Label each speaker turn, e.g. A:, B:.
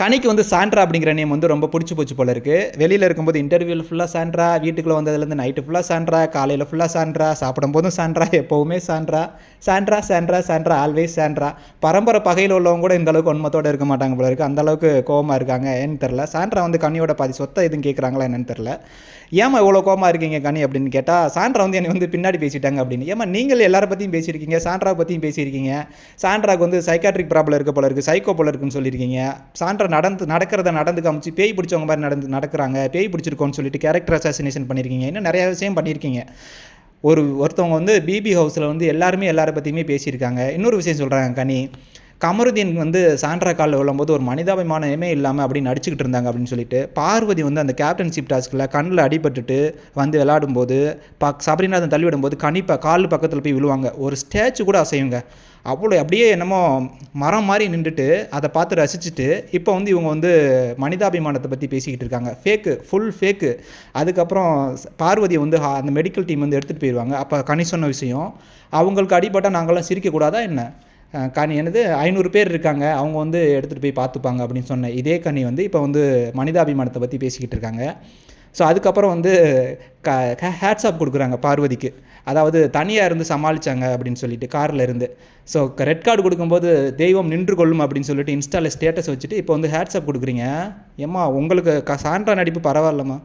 A: கனிக்கு வந்து சாண்ட்ரா அப்படிங்கிற நேம் வந்து ரொம்ப பிடிச்சி போச்சு போல இருக்குது. வெளியில் இருக்கும்போது இன்டர்வியூவில் ஃபுல்லாக சாண்ட்ரா, வீட்டுக்குள்ளே வந்ததுலேருந்து நைட்டு ஃபுல்லாக சாண்ட்ரா, காலையில் ஃபுல்லாக சாண்ட்ரா, சாப்பிடும்போதும் சாண்ட்ரா, எப்போவுமே Sandra, Sandra Sandra Sandra always Sandra. பரம்பரை பகையில் உள்ளவங்க கூட இந்த அளவுக்கு உண்மத்தோடு இருக்க மாட்டாங்க போல இருக்குது. அந்தளவுக்கு கோவமாக இருக்காங்க. ஏன்னு தெரில. சாண்ட்ரா வந்து கனியோட பாதி சொத்தை எதுவும் கேட்குறாங்களா என்னன்னு தெரில. ஏமா இவ்வளோ கோவமாக இருக்கீங்க கனி அப்படின்னு கேட்டால், சாண்ட்ரா வந்து என்னை வந்து பின்னாடி பேசிட்டாங்க அப்படின்னு. ஏமா நீங்கள் எல்லாரை பற்றியும் பேசியிருக்கீங்க, சாண்ட்ரா பற்றியும் பேசியிருக்கீங்க. சாண்ட்ராக்கு வந்து சைக்காட்ரிக் ப்ராப்ளம் இருக்க போல இருக்குது, சைக்கோ போல இருக்குன்னு சொல்லியிருக்கீங்க. சாண்ட்ரா நடக்கிறத நடந்து காமிச்சு பேய் பிடிச்சவங்க மாதிரி நடக்கிறாங்க, பேய் பிடிச்சிருக்கோன்னு சொல்லிட்டு கேரக்டர் அசாசினேஷன் பண்ணியிருக்கீங்க. இன்னும் நிறைய விஷயம் பண்ணியிருக்கீங்க. ஒருத்தவங்க வந்து பிபி ஹவுஸில் வந்து எல்லாரை பற்றியுமே பேசியிருக்காங்க. இன்னொரு விஷயம் சொல்கிறாங்க கனி, கமருதீன் வந்து சாண்ட்ரா காலில் விழும்போது ஒரு மனிதாபிமானமே இல்லாமல் அப்படி நடிச்சுக்கிட்டு இருந்தாங்க அப்படின்னு சொல்லிட்டு, பார்வதி வந்து அந்த கேப்டன்ஷிப் டாஸ்கில் கண்ணில் அடிபட்டுட்டு வந்து விளையாடும்போது சபரிநாதன் தள்ளி விடும்போது கால் பக்கத்தில் போய் விழுவாங்க. ஒரு ஸ்டேச்சு கூட அசையுங்க. அவ்வளோ அப்படியே என்னமோ மரம் மாதிரி நின்றுட்டு அதை பார்த்து ரசிச்சுட்டு, இப்போ வந்து இவங்க வந்து மனிதாபிமானத்தை பற்றி பேசிக்கிட்டு இருக்காங்க. Full fake. அதுக்கப்புறம் பார்வதியை வந்து அந்த மெடிக்கல் டீம் வந்து எடுத்துகிட்டு போயிடுவாங்க. அப்போ கனி சொன்ன விஷயம், அவங்களுக்கு அடிபட்டால் நாங்கள்லாம் சிரிக்கக்கூடாதா என்ன? கனி என்னது 500 பேர் இருக்காங்க, அவங்க வந்து எடுத்துகிட்டு போய் பார்த்துப்பாங்க அப்படின்னு சொன்னேன். இதே கனி வந்து இப்போ வந்து மனிதாபிமானத்தை பற்றி பேசிக்கிட்டு இருக்காங்க. ஸோ அதுக்கப்புறம் வந்து ஹேட்ஸ் ஆப் கொடுக்குறாங்க பார்வதிக்கு. அதாவது தனியாக இருந்து சமாளித்தாங்க அப்படின்னு சொல்லிட்டு காரில் இருந்து. ஸோ ரெட் கார்டு கொடுக்கும்போது தெய்வம் நின்று கொள்ளும் அப்படின்னு சொல்லிட்டு இன்ஸ்டாவில் ஸ்டேட்டஸ் வச்சுட்டு இப்போ வந்து ஹேட்ஸ் ஆப் கொடுக்குறீங்க. ஏம்மா உங்களுக்கு சாண்ட்ரா நடிப்பு பரவாயில்லம்மா.